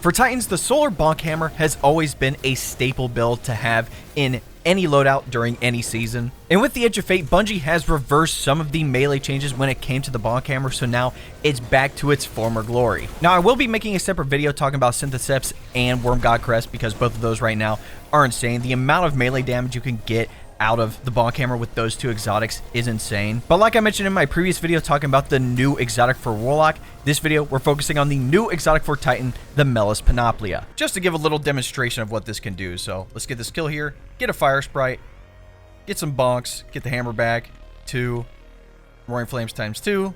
For Titans, the Solar Bonk Hammer has always been a staple build to have in any loadout during any season. And with the Edge of Fate, Bungie has reversed some of the melee changes when it came to the Bonk Hammer, so now it's back to its former glory. Now, I will be making a separate video talking about Syntheseps and Worm God Crest because both of those right now are insane. The amount of melee damage you can get out of the Bonk Hammer with those two exotics is insane. But like I mentioned in my previous video talking about the new exotic for Warlock, this video we're focusing on the new exotic for Titan, the Melas Panoplia. Just to give a little demonstration of what this can do. So let's get the skill here, get a fire sprite, get some bonks, get the hammer back, 2, Roaring Flames times 2,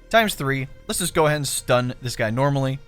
times 3. Let's just go ahead and stun this guy normally.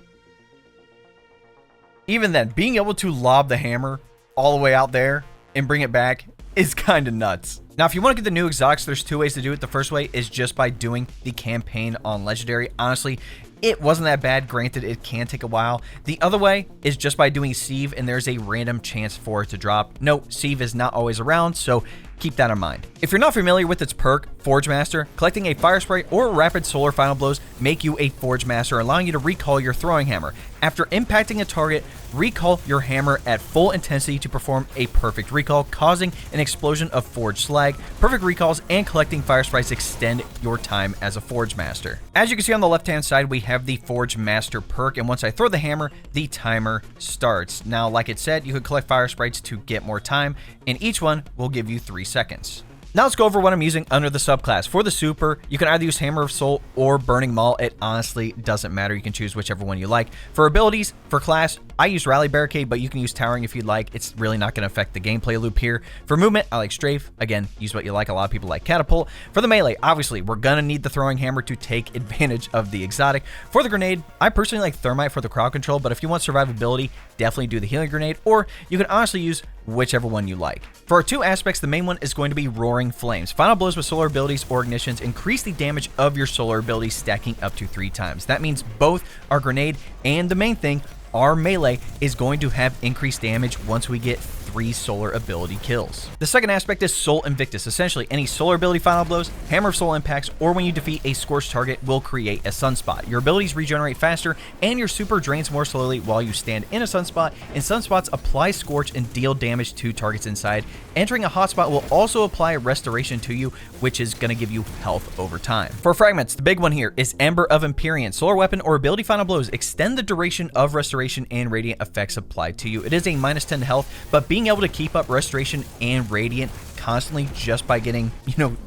Even then, being able to lob the hammer all the way out there and bring it back is kind of nuts. Now, if you want to get the new exotics, there's 2 ways to do it. The first way is just by doing the campaign on Legendary. Honestly, it wasn't that bad. Granted, it can take a while. The other way is just by doing Sieve, and there's a random chance for it to drop. No, Sieve is not always around, so keep that in mind. If you're not familiar with its perk, Forge Master, collecting a Fire Sprite or Rapid Solar Final Blows make you a Forge Master, allowing you to recall your throwing hammer. After impacting a target, recall your hammer at full intensity to perform a perfect recall, causing an explosion of Forge Slag. Perfect recalls and collecting Fire Sprites extend your time as a Forge Master. As you can see on the left-hand side, we have the Forge Master perk, and once I throw the hammer, the timer starts. Now, like it said, you could collect Fire Sprites to get more time, and each one will give you 3 seconds. Now let's go over what I'm using under the subclass. For the super, you can either use Hammer of Soul or Burning Maul. It honestly doesn't matter. You can choose whichever one you like. For abilities, for class, I use Rally Barricade, but you can use Towering if you'd like. It's really not going to affect the gameplay loop here. For movement, I like Strafe. Again, use what you like. A lot of people like Catapult. For the melee, obviously, we're going to need the Throwing Hammer to take advantage of the exotic. For the grenade, I personally like Thermite for the crowd control, but if you want survivability, definitely do the Healing Grenade, or you can honestly use whichever one you like. For our 2 aspects, the main one is going to be Roaring Flames. Final blows with solar abilities or ignitions increase the damage of your solar abilities, stacking up to 3 times. That means both our grenade and the main thing, our melee, is going to have increased damage once we get 3 solar ability kills. The second aspect is Soul Invictus. Essentially, any solar ability final blows, Hammer of Soul impacts, or when you defeat a scorched target will create a sunspot. Your abilities regenerate faster, and your super drains more slowly while you stand in a sunspot, and sunspots apply scorch and deal damage to targets inside. Entering a hotspot will also apply restoration to you, which is going to give you health over time. For fragments, the big one here is Ember of Empyrean. Solar weapon or ability final blows extend the duration of restoration and radiant effects applied to you. It is a minus 10 to health, but being able to keep up restoration and radiant constantly just by getting,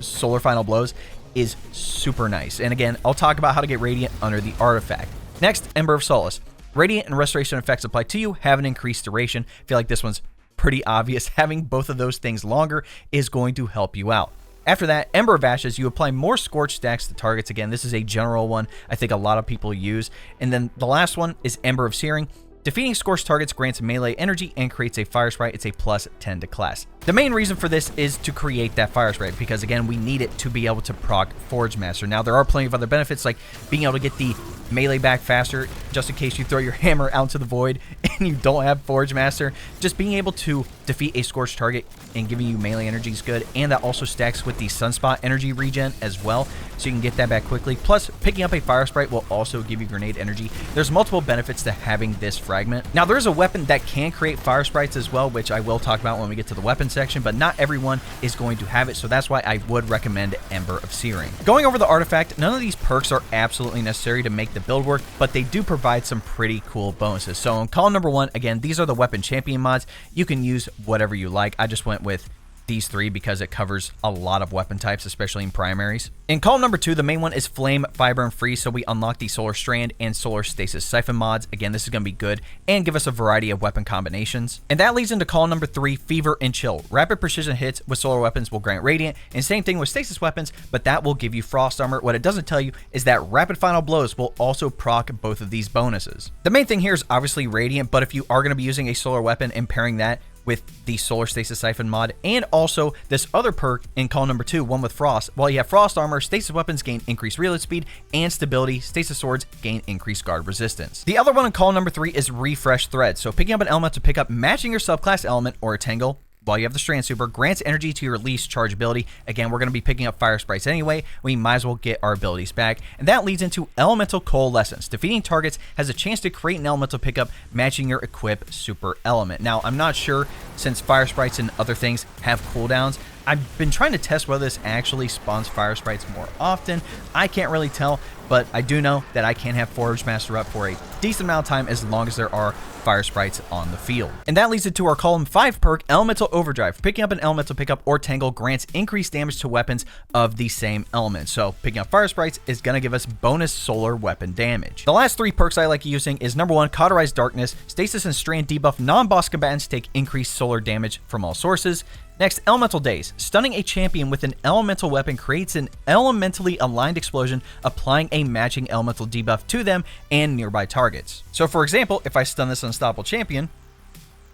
solar final blows is super nice. And again, I'll talk about how to get radiant under the artifact. Next, Ember of Solace. Radiant and restoration effects applied to you have an increased duration. I feel like this one's pretty obvious. Having both of those things longer is going to help you out. After that, Ember of Ashes, you apply more Scorch stacks to targets. Again, this is a general one I think a lot of people use. And then the last one is Ember of Searing. Defeating scorched targets grants melee energy and creates a fire sprite. It's a plus 10 to class. The main reason for this is to create that fire sprite because, again, we need it to be able to proc Forge Master. Now, there are plenty of other benefits like being able to get the melee back faster just in case you throw your hammer out into the void and you don't have Forge Master. Just being able to defeat a scorched target and giving you melee energy is good, and that also stacks with the Sunspot energy regen as well, so you can get that back quickly. Plus, picking up a fire sprite will also give you grenade energy. There's multiple benefits to having this fragment. Now, there is a weapon that can create fire sprites as well, which I will talk about when we get to the weapon section, but not everyone is going to have it, so that's why I would recommend Ember of Searing. Going over the artifact, none of these perks are absolutely necessary to make the build work, but they do provide some pretty cool bonuses. So in column number 1, again, these are the weapon champion mods. You can use whatever you like. I just went with these 3 because it covers a lot of weapon types, especially in primaries. In column number 2, the main one is Flame, Fiber, and Freeze, so we unlock the Solar Strand and Solar Stasis Siphon mods. Again, this is going to be good and give us a variety of weapon combinations. And that leads into column number 3, Fever and Chill. Rapid precision hits with solar weapons will grant Radiant, and same thing with Stasis weapons, but that will give you Frost Armor. What it doesn't tell you is that Rapid Final Blows will also proc both of these bonuses. The main thing here is obviously Radiant, but if you are going to be using a solar weapon and pairing that with the Solar Stasis Siphon mod, and also this other perk in column number 2, one with Frost. While you have Frost Armor, Stasis weapons gain increased reload speed and stability. Stasis swords gain increased guard resistance. The other one in column number 3 is Refresh Thread. So picking up an element to pick up matching your subclass element or a tangle while you have the Strand Super, grants energy to your least charge ability. Again, we're going to be picking up Fire Sprites anyway. We might as well get our abilities back. And that leads into Elemental Coalescence. Defeating targets has a chance to create an elemental pickup matching your equip super element. Now, I'm not sure, since Fire Sprites and other things have cooldowns. I've been trying to test whether this actually spawns Fire Sprites more often. I can't really tell, but I do know that I can have Forge Master up for a decent amount of time as long as there are Fire Sprites on the field. And that leads into our column 5 perk, Elemental Overdrive. Picking up an elemental pickup or tangle grants increased damage to weapons of the same element. So picking up Fire Sprites is going to give us bonus solar weapon damage. The last 3 perks I like using is number 1, Cauterize Darkness. Stasis and Strand debuff non-boss combatants take increased solar damage from all sources. Next, Elemental Daze. Stunning a champion with an elemental weapon creates an elementally aligned explosion, applying a matching elemental debuff to them and nearby targets. So for example, if I stun this unstoppable champion,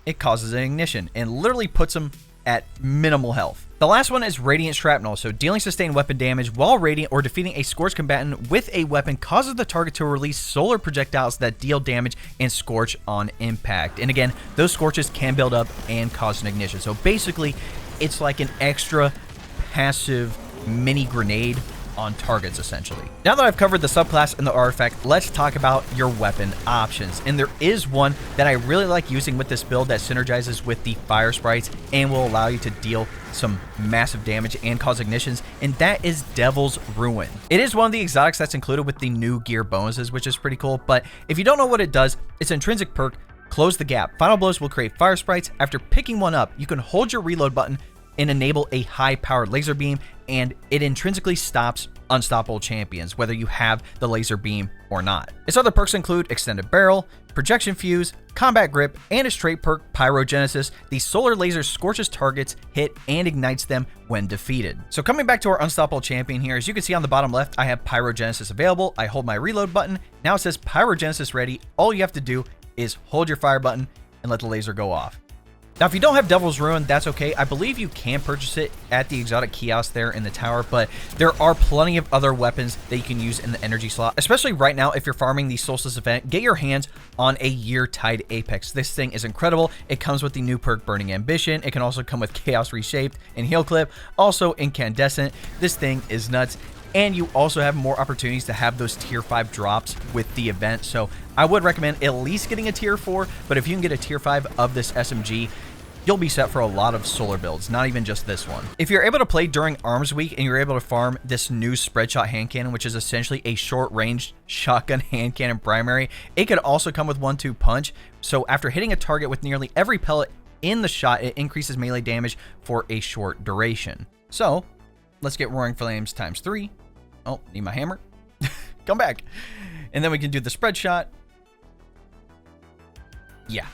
it causes an ignition and literally puts them at minimal health. The last one is Radiant Shrapnel. So dealing sustained weapon damage while radiant or defeating a scorched combatant with a weapon causes the target to release solar projectiles that deal damage and scorch on impact. And again, those scorches can build up and cause an ignition. So basically, it's like an extra passive mini grenade on targets, essentially. Now that I've covered the subclass and the artifact, let's talk about your weapon options. And there is one that I really like using with this build that synergizes with the Fire Sprites and will allow you to deal some massive damage and cause ignitions, and that is Devil's Ruin. It is one of the exotics that's included with the new gear bonuses, which is pretty cool, but if you don't know what it does, it's an intrinsic perk, Close the Gap. Final Blows will create Fire Sprites. After picking one up, you can hold your reload button and enable a high-powered laser beam, and it intrinsically stops unstoppable champions, whether you have the laser beam or not. Its other perks include Extended Barrel, Projection Fuse, Combat Grip, and a straight perk, Pyrogenesis. The solar laser scorches targets, hit, and ignites them when defeated. So coming back to our unstoppable champion here, as you can see on the bottom left, I have Pyrogenesis available. I hold my reload button. Now it says Pyrogenesis ready. All you have to do is hold your fire button and let the laser go off. Now, if you don't have Devil's Ruin, that's okay. I believe you can purchase it at the exotic kiosk there in the tower, but there are plenty of other weapons that you can use in the energy slot, especially right now if you're farming the Solstice event. Get your hands on a Year-Tide Apex. This thing is incredible. It comes with the new perk Burning Ambition. It can also come with Chaos Reshaped and Heal Clip, also Incandescent. This thing is nuts. And you also have more opportunities to have those tier 5 drops with the event. So I would recommend at least getting a tier 4, but if you can get a tier 5 of this SMG, you'll be set for a lot of solar builds, not even just this one. If you're able to play during Arms Week and you're able to farm this new Spread Shot hand cannon, which is essentially a short-range shotgun hand cannon primary, it could also come with 1-2 punch. So after hitting a target with nearly every pellet in the shot, it increases melee damage for a short duration. So let's get Roaring Flames times 3. Oh, need my hammer. Come back. And then we can do the Spread Shot. Yeah.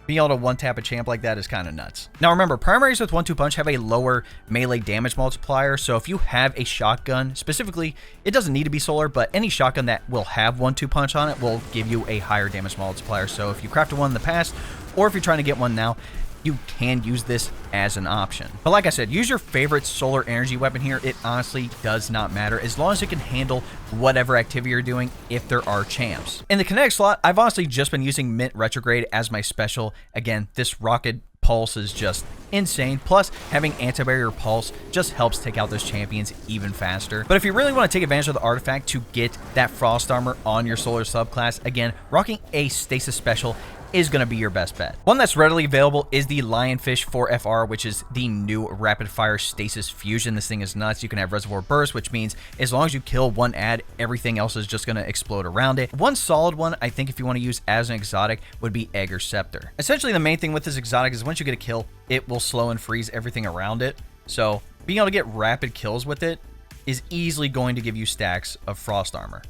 Being able to one-tap a champ like that is kind of nuts. Now remember, primaries with 1-2 punch have a lower melee damage multiplier, so if you have a shotgun, specifically, it doesn't need to be solar, but any shotgun that will have 1-2 punch on it will give you a higher damage multiplier. So if you crafted one in the past, or if you're trying to get one now, you can use this as an option. But like I said, use your favorite solar energy weapon here. It honestly does not matter as long as it can handle whatever activity you're doing if there are champs. In the kinetic slot, I've honestly just been using Mint Retrograde as my special. Again, this rocket pulse is just insane. Plus, having anti-barrier pulse just helps take out those champions even faster. But if you really want to take advantage of the artifact to get that frost armor on your solar subclass, again, rocking a stasis special is going to be your best bet. One that's readily available is the Lionfish 4FR, which is the new rapid fire stasis fusion. This thing is nuts. You can have reservoir burst, which means as long as you kill one ad, everything else is just going to explode around it. One solid one, I think, if you want to use as an exotic, would be Egger Scepter. Essentially, the main thing with this exotic is once you get a kill, it will slow and freeze everything around it. So being able to get rapid kills with it is easily going to give you stacks of frost armor.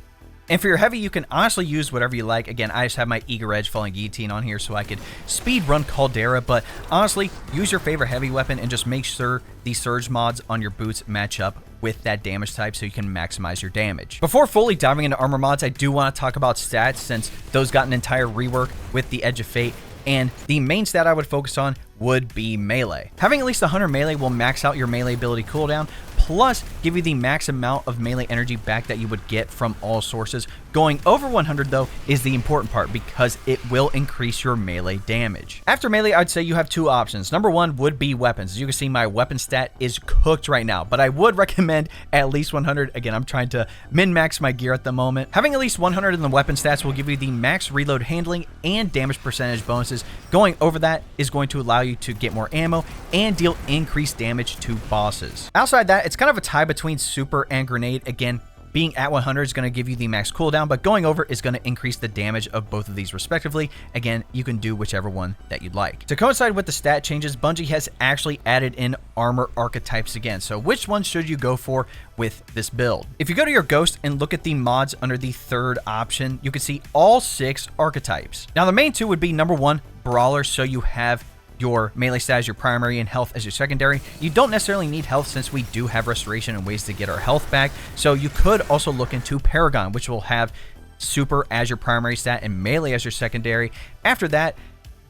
And for your heavy, you can honestly use whatever you like. Again, I just have my Eager Edge Falling Guillotine on here so I could speed run Caldera, but honestly, use your favorite heavy weapon and just make sure the surge mods on your boots match up with that damage type so you can maximize your damage. Before fully diving into armor mods, I do want to talk about stats since those got an entire rework with the Edge of Fate. And the main stat I would focus on would be melee. Having at least 100 melee will max out your melee ability cooldown. plus give you the max amount of melee energy back that you would get from all sources. Going over 100 though is the important part because it will increase your melee damage. After melee, I'd say you have two options. Number one would be weapons. As you can see, my weapon stat is cooked right now, but I would recommend at least 100. Again, I'm trying to min-max my gear at the moment. Having at least 100 in the weapon stats will give you the max reload handling and damage percentage bonuses. Going over that is going to allow you to get more ammo and deal increased damage to bosses. Outside that, it's kind of a tie between super and grenade. Again, being at 100 is going to give you the max cooldown, but going over is going to increase the damage of both of these respectively. Again, you can do whichever one that you'd like. To coincide with the stat changes, Bungie has actually added in armor archetypes again. So which one should you go for with this build? If you go to your Ghost and look at the mods under the third option, you can see all 6 archetypes. Now the main two would be number 1, Brawler, so you have your melee stat as your primary and health as your secondary. You don't necessarily need health since we do have restoration and ways to get our health back. So you could also look into Paragon, which will have super as your primary stat and melee as your secondary. After that,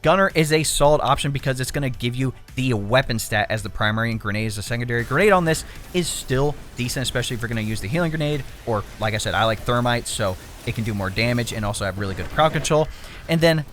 Gunner is a solid option because it's going to give you the weapon stat as the primary and grenade as the secondary. Grenade on this is still decent, especially if you're going to use the healing grenade, or like I said, I like thermite, so it can do more damage and also have really good crowd control. And then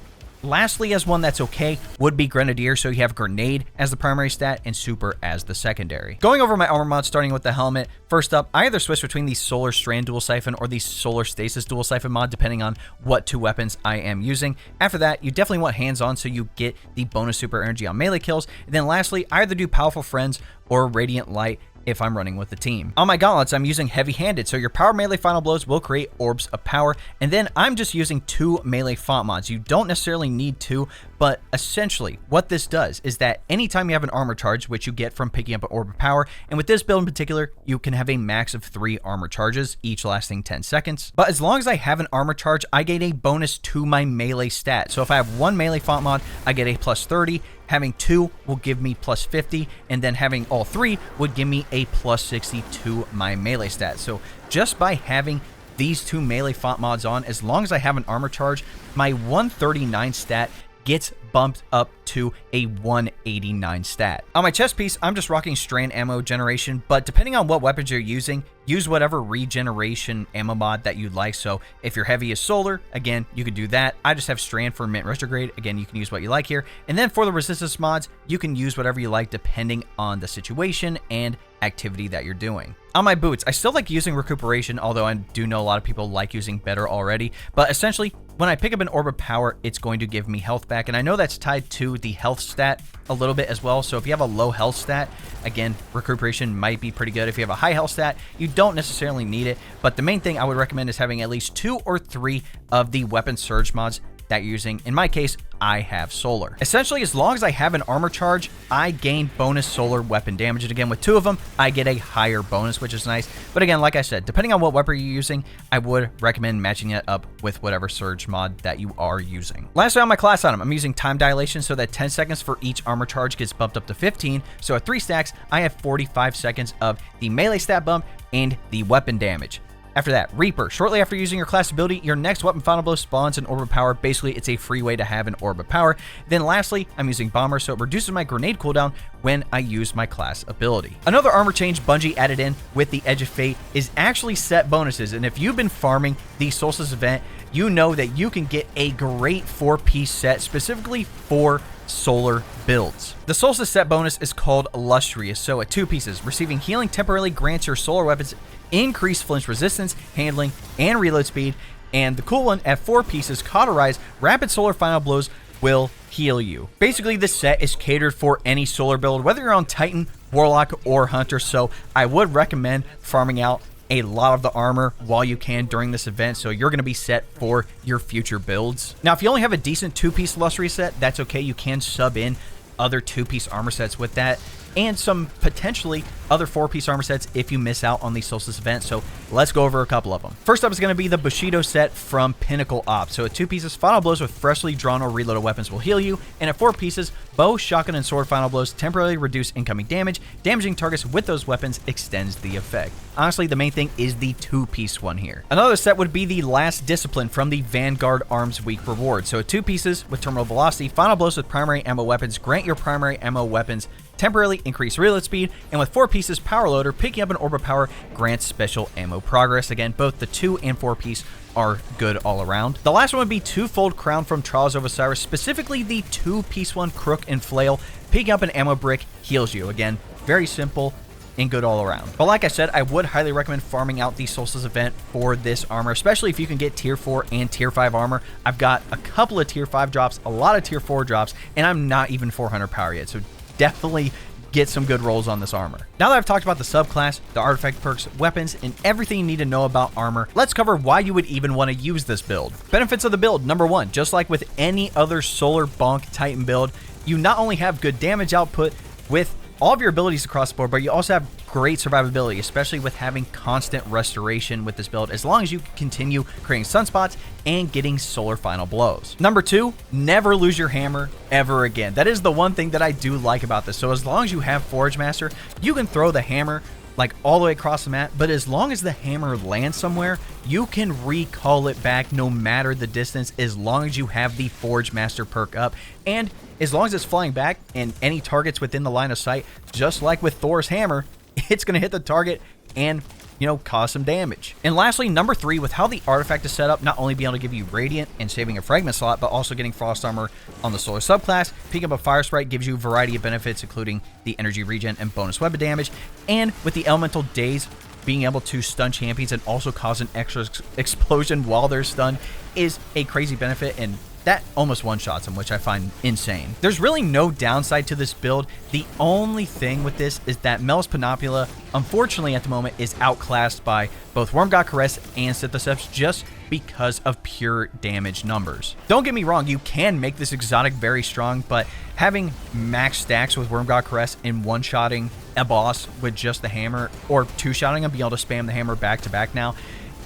lastly, as one that's okay, would be Grenadier, so you have Grenade as the primary stat and Super as the secondary. Going over my armor mods, starting with the helmet. First up, I either switch between the Solar Strand Dual Siphon or the Solar Stasis Dual Siphon mod, depending on what 2 weapons I am using. After that, you definitely want hands-on, so you get the bonus super energy on melee kills. And then lastly, I either do Powerful Friends or Radiant Light if I'm running with the team. On my gauntlets, I'm using heavy-handed, so your power melee final blows will create orbs of power, and then I'm just using 2 melee font mods. You don't necessarily need 2, but essentially what this does is that anytime you have an armor charge, which you get from picking up an orb of power, and with this build in particular, you can have a max of 3 armor charges, each lasting 10 seconds. But as long as I have an armor charge, I get a bonus to my melee stat. So if I have 1 melee font mod, I get a plus 30, having 2 will give me plus 50, and then having all 3 would give me a plus 60 to my melee stat. So just by having these 2 melee font mods on, as long as I have an armor charge, my 139 stat gets bumped up to a 189 stat. On my chest piece, I'm just rocking strand ammo generation, but depending on what weapons you're using, use whatever regeneration ammo mod that you'd like. So if your heavy is solar, again, you could do that. I just have strand for mint retrograde. Again, you can use what you like here. And then for the resistance mods, you can use whatever you like depending on the situation and activity that you're doing. On my boots, I still like using recuperation, although I do know a lot of people like using better already. But essentially, when I pick up an orb of power, it's going to give me health back. And I know that's tied to the health stat a little bit as well. So if you have a low health stat, again, recuperation might be pretty good. If you have a high health stat, you don't necessarily need it. But the main thing I would recommend is having at least 2 or 3 of the weapon surge mods that you're using. In my case, I have solar. Essentially, as long as I have an armor charge, I gain bonus solar weapon damage. And again, with 2 of them, I get a higher bonus, which is nice. But again, like I said, depending on what weapon you're using, I would recommend matching it up with whatever surge mod that you are using. Lastly, on my class item, I'm using time dilation so that 10 seconds for each armor charge gets bumped up to 15. So at 3 stacks, I have 45 seconds of the melee stat bump and the weapon damage. After that, Reaper. Shortly after using your class ability, your next weapon final blow spawns an orb of power. Basically, it's a free way to have an orb of power. Then lastly, I'm using Bomber, so it reduces my grenade cooldown when I use my class ability. Another armor change Bungie added in with the Edge of Fate is actually set bonuses. And if you've been farming the Solstice event, you know that you can get a great 4-piece set specifically for solar builds. The Solstice set bonus is called Illustrious, so at 2 pieces, receiving healing temporarily grants your solar weapons increased flinch resistance, handling, and reload speed. And the cool one, at 4 pieces, Cauterize, rapid solar final blows will heal you. Basically, this set is catered for any solar build, whether you're on Titan, Warlock, or Hunter, so I would recommend farming out a lot of the armor while you can during this event, so you're going to be set for your future builds. Now, if you only have a decent 2-piece Illustrious set, that's okay. You can sub in other 2-piece armor sets with that, and some potentially other 4-piece armor sets if you miss out on the Solstice event. So let's go over a couple of them. First up is going to be the Bushido set from Pinnacle Ops. So at 2 pieces, final blows with freshly drawn or reloaded weapons will heal you, and at 4 pieces, bow, shotgun, and sword final blows temporarily reduce incoming damage. Damaging targets with those weapons extends the effect. Honestly, the main thing is the 2-piece one here. Another set would be the Last Discipline from the Vanguard Arms Week reward. So at 2 pieces with terminal velocity, final blows with primary ammo weapons grant your primary ammo weapons temporarily increase reload speed, and with 4 pieces power loader, picking up an orb of power grants special ammo progress. Again, both the 2 and 4 piece are good all around. The last one would be twofold crown from Trials of Osiris, specifically the 2-piece one, Crook and Flail. Picking up an ammo brick heals you. Again, very simple and good all around. But like I said, I would highly recommend farming out the Solstice event for this armor, especially if you can get tier 4 and tier 5 armor. I've got a couple of tier 5 drops, a lot of tier 4 drops, and I'm not even 400 power yet, so definitely get some good rolls on this armor. Now that I've talked about the subclass, the artifact perks, weapons, and everything you need to know about armor, let's cover why you would even want to use this build. Benefits of the build. Number 1, just like with any other solar Bonk Titan build, you not only have good damage output with all of your abilities across the board, but you also have great survivability, especially with having constant restoration with this build, as long as you continue creating sunspots and getting solar final blows. Number 2, never lose your hammer ever again. That is the one thing that I do like about this. So as long as you have Forge Master, you can throw the hammer like all the way across the map, but as long as the hammer lands somewhere, you can recall it back no matter the distance, as long as you have the Forge Master perk up, and as long as it's flying back and any targets within the line of sight, just like with Thor's hammer, it's going to hit the target and, you know, cause some damage. And lastly, number 3, with how the artifact is set up, not only being able to give you Radiant and saving a Fragment slot, but also getting Frost Armor on the Solar subclass. Picking up a Fire Sprite gives you a variety of benefits, including the energy regen and bonus weapon damage. And with the Elemental Daze, being able to stun champions and also cause an extra explosion while they're stunned is a crazy benefit, and that almost one-shots them, which I find insane. There's really no downside to this build. The only thing with this is that Melas Panoplia, unfortunately at the moment, is outclassed by both Wormgod Caress and Sithoceps just because of pure damage numbers. Don't get me wrong, you can make this exotic very strong, but having max stacks with Wormgod Caress and one-shotting a boss with just the hammer, or two-shotting him, being able to spam the hammer back to back now,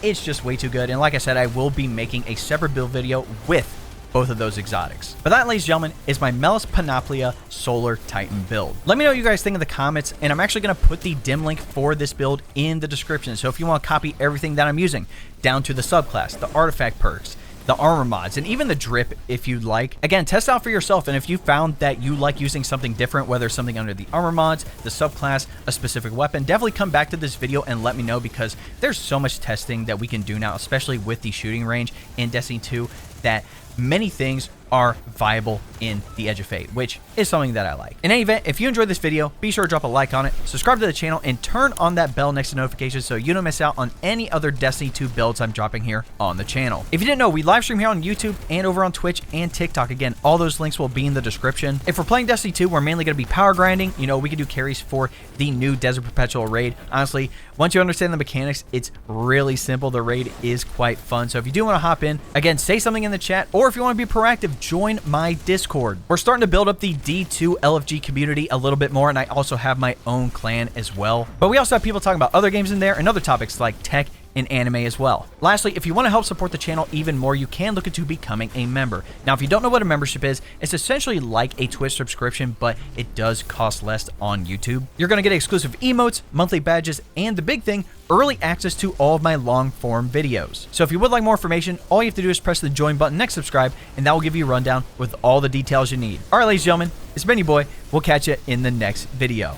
it's just way too good. And like I said, I will be making a separate build video with both of those exotics. But that, ladies and gentlemen, is my Melas Panoplia Solar Titan build. Let me know what you guys think in the comments, and I'm actually going to put the dim link for this build in the description. So if you want to copy everything that I'm using, down to the subclass, the artifact perks, the armor mods, and even the drip if you'd like. Again, test out for yourself, and if you found that you like using something different, whether something under the armor mods, the subclass, a specific weapon, definitely come back to this video and let me know, because there's so much testing that we can do now, especially with the shooting range in Destiny 2, that many things are viable in the Edge of Fate, which is something that I like. In any event, if you enjoyed this video, be sure to drop a like on it, subscribe to the channel, and turn on that bell next to notifications so you don't miss out on any other Destiny 2 builds I'm dropping here on the channel. If you didn't know, we live stream here on YouTube and over on Twitch and TikTok. Again, all those links will be in the description. If we're playing Destiny 2, we're mainly going to be power grinding. You know, we can do carries for the new Desert Perpetual raid. Honestly, once you understand the mechanics, it's really simple. The raid is quite fun. So if you do want to hop in, again, say something in the chat, or if you want to be proactive, join my Discord. We're starting to build up the D2 LFG community a little bit more, and I also have my own clan as well. But we also have people talking about other games in there and other topics like tech and anime as well. Lastly, if you want to help support the channel even more, you can look into becoming a member. Now, if you don't know what a membership is, it's essentially like a Twitch subscription, but it does cost less on YouTube. You're going to get exclusive emotes, monthly badges, and the big thing, early access to all of my long form videos. So if you would like more information, all you have to do is press the join button next subscribe, and that will give you a rundown with all the details you need. All right, ladies and gentlemen, it's been your boy. We'll catch you in the next video.